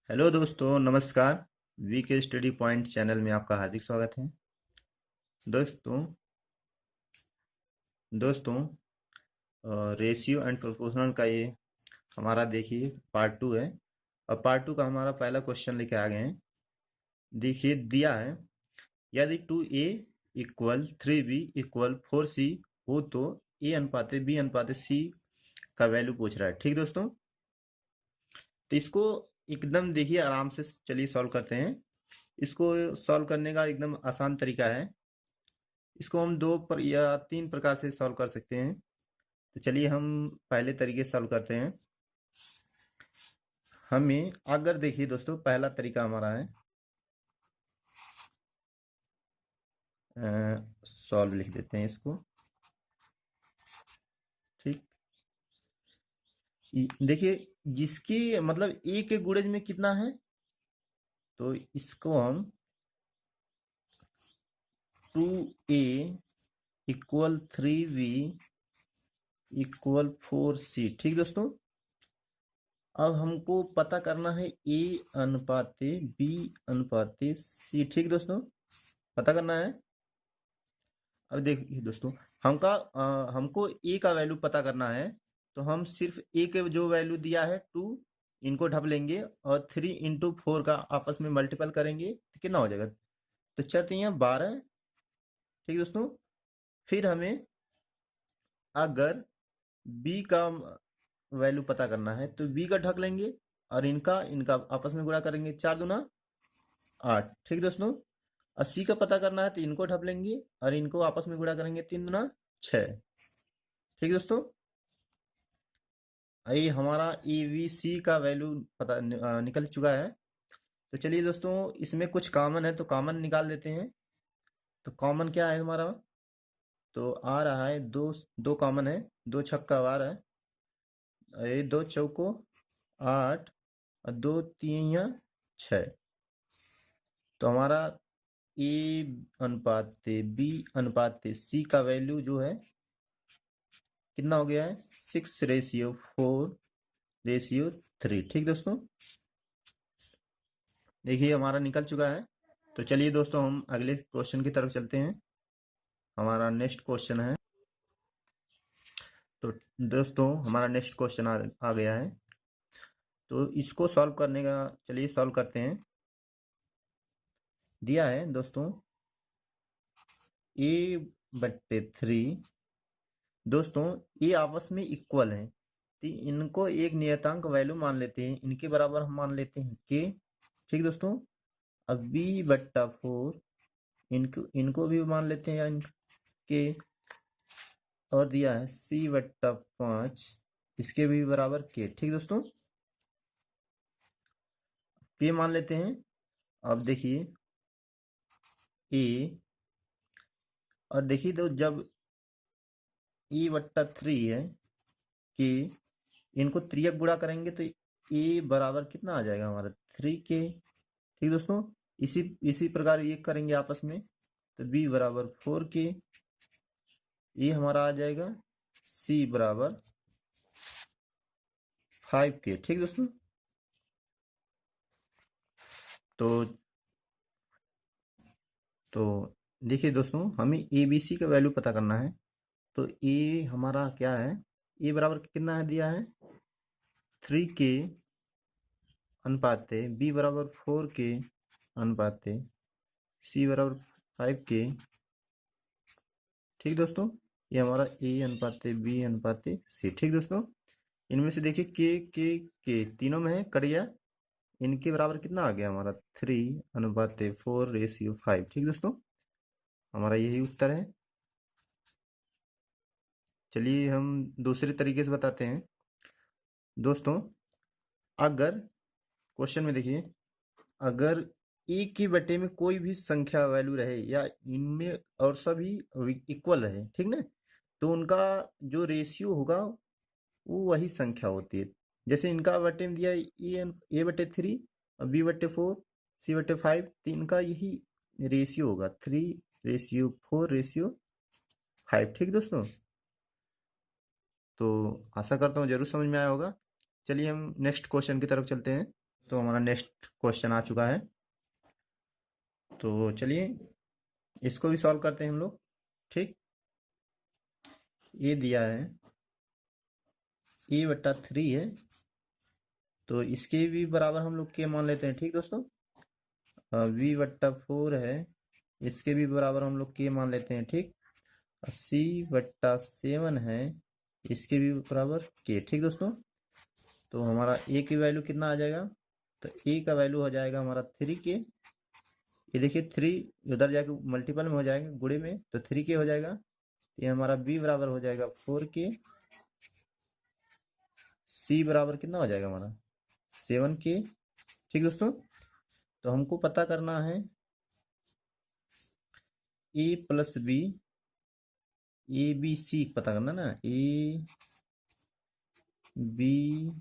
Hello दोस्तों, नमस्कार। VK study point channel में आपका हार्दिक स्वागत है। दोस्तों दोस्तों रेशियो एंड प्रोपोर्शनल का ये हमारा देखिए पार्ट 2 है। और पार्ट 2 का हमारा पहला क्वेश्चन लेके आ गए हैं। देखिए दिया है, यदि 2a equal 3b equal 4c हो तो a अनुपाते b अनुपाते c का वैल्यू पूछ रहा है। ठीक दोस्तों, तो इसको एकदम देखिए आराम से चलिए सॉल्व करते हैं। इसको सॉल्व करने का एकदम आसान तरीका है। इसको हम दो पर या तीन प्रकार से सॉल्व कर सकते हैं। तो चलिए हम पहले तरीके से सॉल्व करते हैं। हमें अगर देखिए दोस्तों, पहला तरीका हमारा है, सॉल्व लिख देते हैं इसको। ठीक, देखिए जिसकी मतलब ए के गुणज में कितना है, तो इसको हम 2a equal 3b equal 4c। ठीक दोस्तों, अब हमको पता करना है a अनुपाते b अनुपाते c। ठीक दोस्तों, पता करना है। अब देखिए दोस्तों, हमको ए का वैल्यू पता करना है। तो हम सिर्फ ए के जो वैल्यू दिया है 2, इनको ढप लेंगे और 3 इंटू 4 का आपस में मल्टीपल करेंगे तो कितना हो जाएगा। तो चलते हैं 12। ठीक दोस्तों, फिर हमें अगर बी का वैल्यू पता करना है तो बी का ढक लेंगे और इनका इनका आपस में गुणा करेंगे, 4 दूना 8। ठीक दोस्तों, 80 का पता करना है तो इनको ढप लेंगे और इनको आपस में गुणा करेंगे, 3 दूना 6। ठीक दोस्तों, ये हमारा ए बी सी का वैल्यू निकल चुका है। तो चलिए दोस्तों, इसमें कुछ कॉमन है तो कॉमन निकाल देते हैं। तो कॉमन क्या है हमारा, तो आ रहा है दो। दो कॉमन है, दो छक्का 12 है, ये दो चौको 8 और दो तिहिया 6। तो हमारा ए अनुपाते बी अनुपाते सी का वैल्यू जो है कितना हो गया है, 6:4:3। ठीक दोस्तों, देखिए हमारा निकल चुका है। तो चलिए दोस्तों, हम अगले क्वेश्चन की तरफ चलते हैं। हमारा नेक्स्ट क्वेश्चन है, तो दोस्तों हमारा नेक्स्ट क्वेश्चन आ गया है। तो इसको सॉल्व करने का, चलिए सॉल्व करते हैं। दिया है दोस्तों a/3। दोस्तों ये आपस में इक्वल हैं, तो इनको एक नियतांक वैल्यू मान लेते हैं, इनके बराबर हम मान लेते हैं के। ठीक दोस्तों, अब b/4 इनको इनको भी मान लेते हैं इनके, और दिया है c/5 इसके भी बराबर के। ठीक दोस्तों, के मान लेते हैं। अब देखिए a, और देखिए तो जब e/3 है कि इनको त्रियक गुणा करेंगे तो a बराबर कितना आ जाएगा हमारा, 3k। ठीक दोस्तों, इसी इसी प्रकार ये करेंगे आपस में, तो b बराबर 4k, ये हमारा आ जाएगा c बराबर 5k। ठीक दोस्तों, तो तो देखिए दोस्तों, हमें ए बी सी का वैल्यू पता करना है। तो ए हमारा क्या है, ए बराबर कितना है दिया है, 3k अनुपाते बी बराबर 4k अनुपाते सी बराबर 5k। ठीक दोस्तों, ये हमारा ए अनुपाते बी अनुपाते सी। ठीक दोस्तों, इनमें से देखिए के तीनों में है, कट गया। इनके बराबर कितना आ गया हमारा, 3/4:5। ठीक दोस्तों, हमारा यही उत्तर है। चलिए हम दूसरे तरीके से बताते हैं। दोस्तों अगर क्वेश्चन में देखिए, अगर एक की बटे में कोई भी संख्या वैल्यू रहे या इनमें और सभी इक्वल रहे, ठीक ना, तो उनका जो रेशियो होगा वो वही संख्या होती है। जैसे इनका बटे में दिया a/3 और b/4 c/5, तो इनका यही रेशियो होगा, 3:4:5। ठीक दोस्तों, तो आशा करता हूँ जरूर समझ में आया होगा। चलिए हम नेक्स्ट क्वेश्चन की तरफ चलते हैं। तो हमारा नेक्स्ट क्वेश्चन आ चुका है। तो चलिए इसको भी सॉल्व करते हैं हम लोग। ठीक, ये दिया है a/3 है, तो इसके भी बराबर हम लोग के मान लेते हैं। ठीक दोस्तों, v/4 है, इसके भी बराबर हम लोग के मान लेते हैं। ठीक, c/7 है, इसके भी बराबर के। ठीक दोस्तों, तो हमारा a की वैल्यू कितना आ जाएगा, तो a का वैल्यू हो जाएगा हमारा 3k। ये देखिए 3 उधर जाके मल्टीपल में हो जाएगा, गुणे में, तो 3k हो जाएगा। ये हमारा b बराबर हो जाएगा 4k, c बराबर कितना हो जाएगा हमारा 7k। ठीक दोस्तों, तो हमको पता करना है a plus b, A B C पता करना ना, ए बी।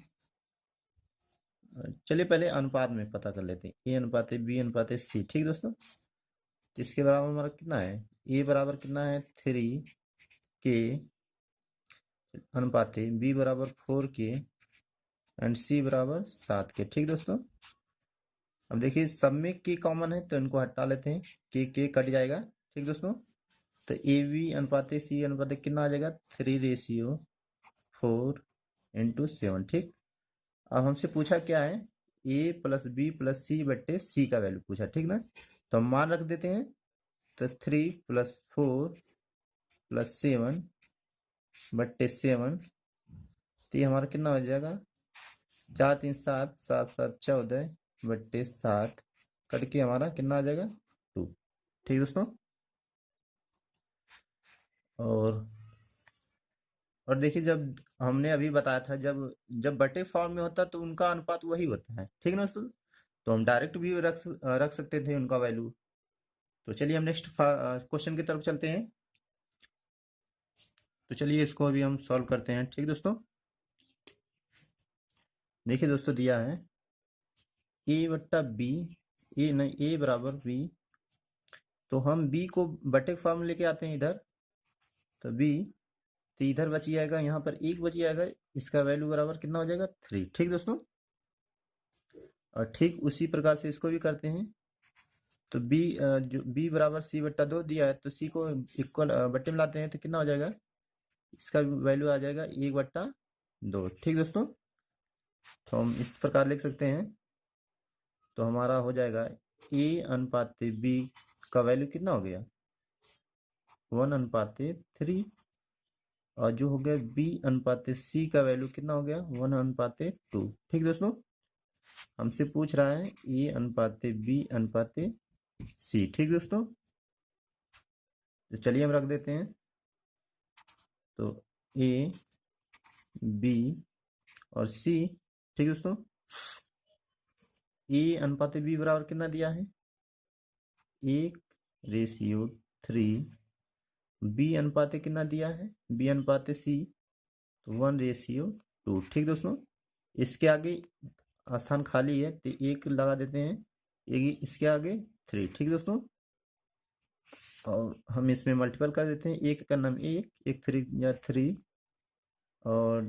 चलिए पहले अनुपात में पता कर लेते हैं, ए अनुपात बी अनुपात सी। ठीक दोस्तों, तो इसके बराबर हमारा कितना है, ए बराबर कितना है 3k अनुपात बी बराबर 4k एंड सी बराबर 7k। ठीक दोस्तों, अब देखिए सब में के कॉमन है तो इनको हटा लेते हैं, के कट जाएगा। ठीक दोस्तों, तो ए बी अनुपात सी अनुपात कितना आ जाएगा 3/4 × 7। ठीक, अब हमसे पूछा क्या है, ए प्लस बी प्लस सी बट्टे सी का वैल्यू पूछा। ठीक ना, तो हम मान रख देते हैं, तो 3+4+7/7, तो ये हमारा कितना हो जाएगा 4×3=7, 7×7=14/7, कट के हमारा कितना आ जाएगा 2। ठीक दोस्तों, और देखिए जब हमने अभी बताया था, जब जब बटे फॉर्म में होता तो उनका अनुपात वही होता है। ठीक ना दोस्तों, तो हम डायरेक्ट भी रख सकते थे उनका वैल्यू। तो चलिए हम नेक्स्ट क्वेश्चन की तरफ चलते हैं। तो चलिए इसको अभी हम सॉल्व करते हैं। ठीक दोस्तों, देखिए दोस्तों दिया है a/b, ए नहीं a बराबर b, तो हम b को बटे फॉर्म में लेके आते हैं इधर, तो b, तो इधर बच जाएगा, यहाँ पर 1 बच जाएगा, इसका वैल्यू बराबर कितना हो जाएगा 3। ठीक दोस्तों, और ठीक उसी प्रकार से इसको भी करते हैं, तो b जो b बराबर c/2 दिया है, तो c को इक्वल बट्टे में लाते हैं तो कितना हो जाएगा, इसका वैल्यू आ जाएगा 1/2। ठीक दोस्तों, तो हम इस प्रकार लिख सकते हैं, तो हमारा हो जाएगा a/b का वैल्यू कितना हो गया 1/3, और जो हो गया b/c का वैल्यू कितना हो गया 1/2। ठीक दोस्तों, हमसे पूछ रहा है a/b/c। ठीक दोस्तों, तो चलिए हम रख देते हैं, तो a b और c। ठीक दोस्तों, a/b बराबर कितना दिया है 1/3, b कितना दिया है b/c, तो 1/2। ठीक दोस्तों, इसके आगे स्थान खाली है तो 1 लगा देते हैं, इसके आगे 3। ठीक दोस्तों, और हम इसमें मल्टीपल कर देते हैं, 1 का नाम 1, 1 3 या 3, और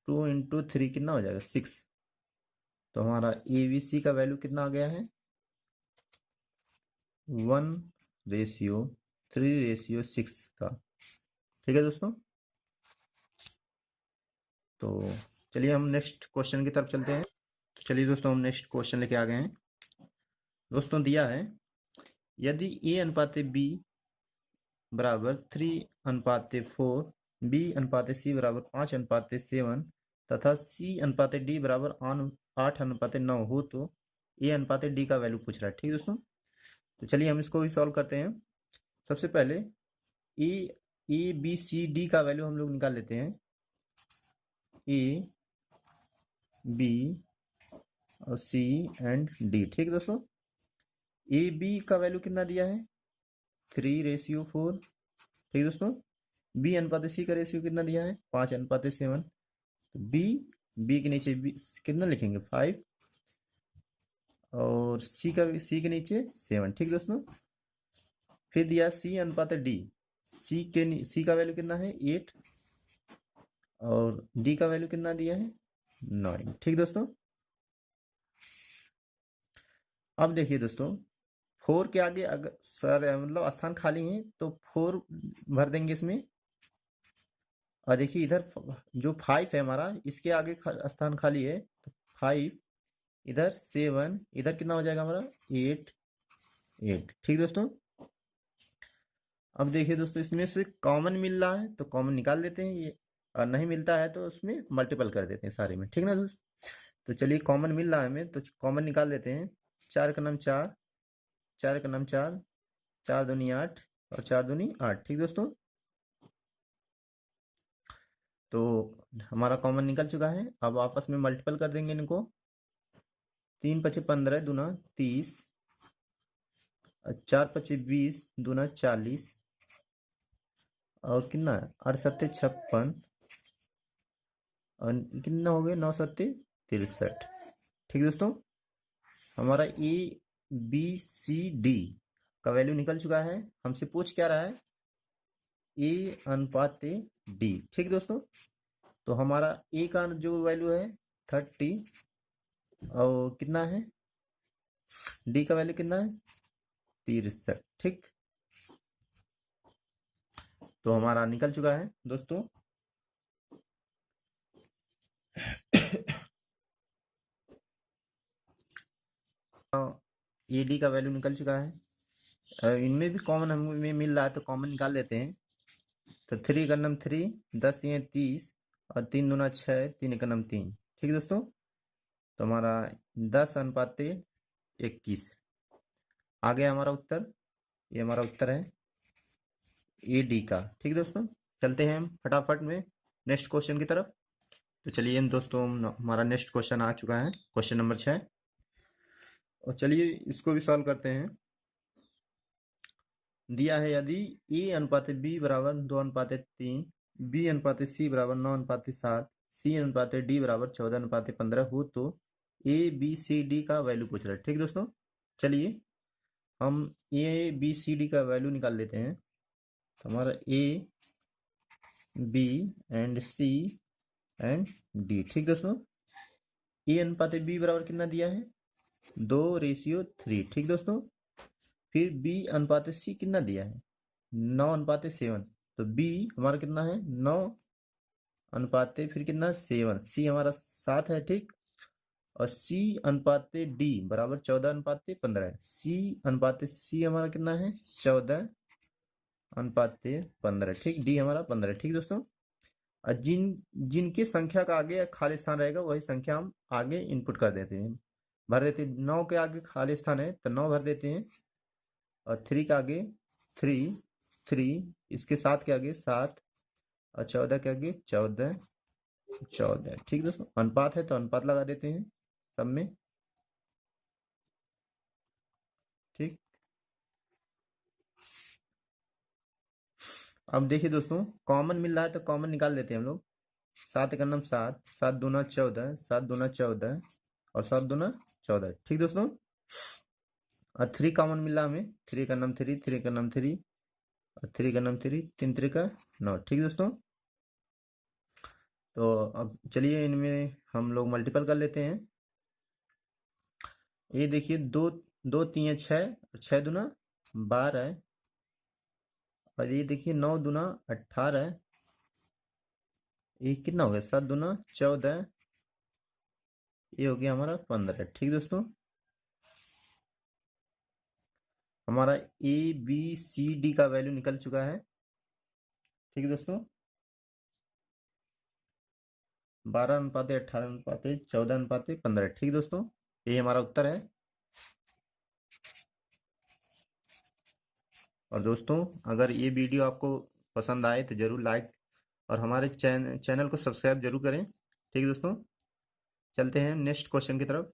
2 × 3 कितना हो जाएगा 6। तो हमारा ABC का वैल्यू कितना आ गया है 1/3/6 का। ठीक है दोस्तों, तो चलिए हम नेक्स्ट क्वेश्चन की तरफ चलते हैं। तो चलिए दोस्तों हम नेक्स्ट क्वेश्चन लेके आ गए हैं। दोस्तों दिया है, यदि a/b बराबर 3/4, b/c बराबर 5/7 तथा c/d बराबर 8/9 हो, तो a/d का वैल्यू पूछ रहा है। ठीक दोस्तों, तो चलिए हम इसको भी सॉल्व करते हैं। सबसे पहले a b c d का वैल्यू हम लोग निकाल लेते हैं, a b और c एंड d। ठीक दोस्तों, a b का वैल्यू कितना दिया है 3/4। ठीक दोस्तों, b/c का रेशियो कितना दिया है 5/7, तो b के नीचे कितना लिखेंगे 5, और c के नीचे 7। ठीक दोस्तों, फिर दिया c/d, c का वैल्यू कितना है 8, और d का वैल्यू कितना दिया है 9। ठीक दोस्तों, अब देखिए दोस्तों, 4 के आगे अगर सर मतलब स्थान खाली है तो 4 भर देंगे इसमें। और देखिए इधर जो 5 है हमारा, इसके आगे स्थान खाली है तो 5, इधर 7, इधर कितना हो जाएगा हमारा 8, 8। ठीक दोस्तों। अब देखिए दोस्तों, इसमें से कॉमन मिल रहा है तो कॉमन निकाल देते हैं ये, और नहीं मिलता है तो उसमें मल्टीपल कर देते हैं सारे में। ठीक ना दोस्तों। तो चलिए, कॉमन मिल रहा है हमें तो कॉमन निकाल देते हैं। 4 का नाम 4, 4 का नाम 4, 4 दूनी 8 और 4 दूनी 8। ठीक दोस्तों। तो हमारा कॉमन निकल चुका है। अब आपस में मल्टीपल कर देंगे इनको। 3 पचे 15 दूना 30, 4 पचे 20 दूना 40, और कितना है 8 सत्ते 56, और कितना हो गया 9 सत्ते 63। ठीक दोस्तों। हमारा ए बी सी डी का वैल्यू निकल चुका है। हमसे पूछ क्या रहा है, ए अनुपात डी। ठीक दोस्तों। तो हमारा ए का जो वैल्यू है 30, और कितना है डी का वैल्यू कितना है 63। ठीक। तो हमारा निकल चुका है दोस्तों। ए डी का वैल्यू निकल चुका है। इनमें भी कॉमन हमें मिल रहा है तो कॉमन निकाल लेते हैं। तो 3 का नाम 3, 10 ये 30, और 3 दूना 6, 3 का नाम 3। ठीक दोस्तों। तो हमारा 10 अनुपात 21 आ गया हमारा उत्तर। ये हमारा उत्तर है ए डी का। ठीक दोस्तों। चलते हैं हम फटाफट में नेक्स्ट क्वेश्चन की तरफ। तो चलिए दोस्तों, हमारा नेक्स्ट क्वेश्चन आ चुका है, क्वेश्चन नंबर 6। और चलिए इसको भी सॉल्व करते हैं। दिया है, यदि ए अनुपात बी बराबर 2 अनुपात 3, बी अनुपात सी बराबर 9 अनुपात 7, सी अनुपात डी बराबर 14 अनुपात 15 हो तो ए बी सी डी का वैल्यू पूछ रहा है। ठीक दोस्तों। चलिए हम ए बी सी डी का वैल्यू निकाल लेते हैं। तो हमारा A B and C and D. ठीक दोस्तों। ए अनुपात बी बराबर कितना दिया है 2:3। ठीक दोस्तों। फिर बी अनुपात सी कितना दिया है 9 अनुपात 7। तो बी हमारा कितना है 9 अनुपात फिर कितना 7, सी हमारा 7 है। ठीक। और सी अनुपात डी बराबर 14 अनुपात 15 है। सी अनुपात सी हमारा कितना है 14 अनुपात 15। ठीक। डी हमारा 15। ठीक दोस्तों। और जिनकी संख्या का आगे खाली स्थान रहेगा वही संख्या हम आगे इनपुट कर देते हैं, भर देते हैं। 9 के आगे खाली स्थान है तो 9 भर देते हैं, और 3 के आगे 3, 3, इसके 7 के आगे 7, और 14 के आगे 14, 14। ठीक दोस्तों। अनुपात है तो अनुपात लगा देते हैं सब में। ठीक। अब देखिए दोस्तों, कॉमन मिल रहा है तो कॉमन निकाल देते हैं हम लोग। 7 का नाम 7, 7 दूना 14, 7 दूना 14, और 7 दूना 14। ठीक दोस्तों। और 3 कॉमन मिला हमें। 3 का नाम 3, 3 का नाम 3, और 3 का नाम 3, 3 3 का 9। ठीक दोस्तों। तो अब चलिए इनमें हम लोग मल्टीपल कर लेते हैं। ये देखिए 2 2 3 6, और 6 दूना 12 है। और ये देखिए 9 दूना 18 है। ये कितना हो गया 7 दूना 14, ये हो गया हमारा 15। ठीक दोस्तों। हमारा ए बी सी डी का वैल्यू निकल चुका है। ठीक है दोस्तों। 12 अनुपात 18 अनुपात 14 अनुपात 15। ठीक दोस्तों। ये हमारा उत्तर है। और दोस्तों, अगर ये वीडियो आपको पसंद आए तो जरूर लाइक और हमारे चैनल को सब्सक्राइब जरूर करें। ठीक है दोस्तों। चलते हैं नेक्स्ट क्वेश्चन की तरफ।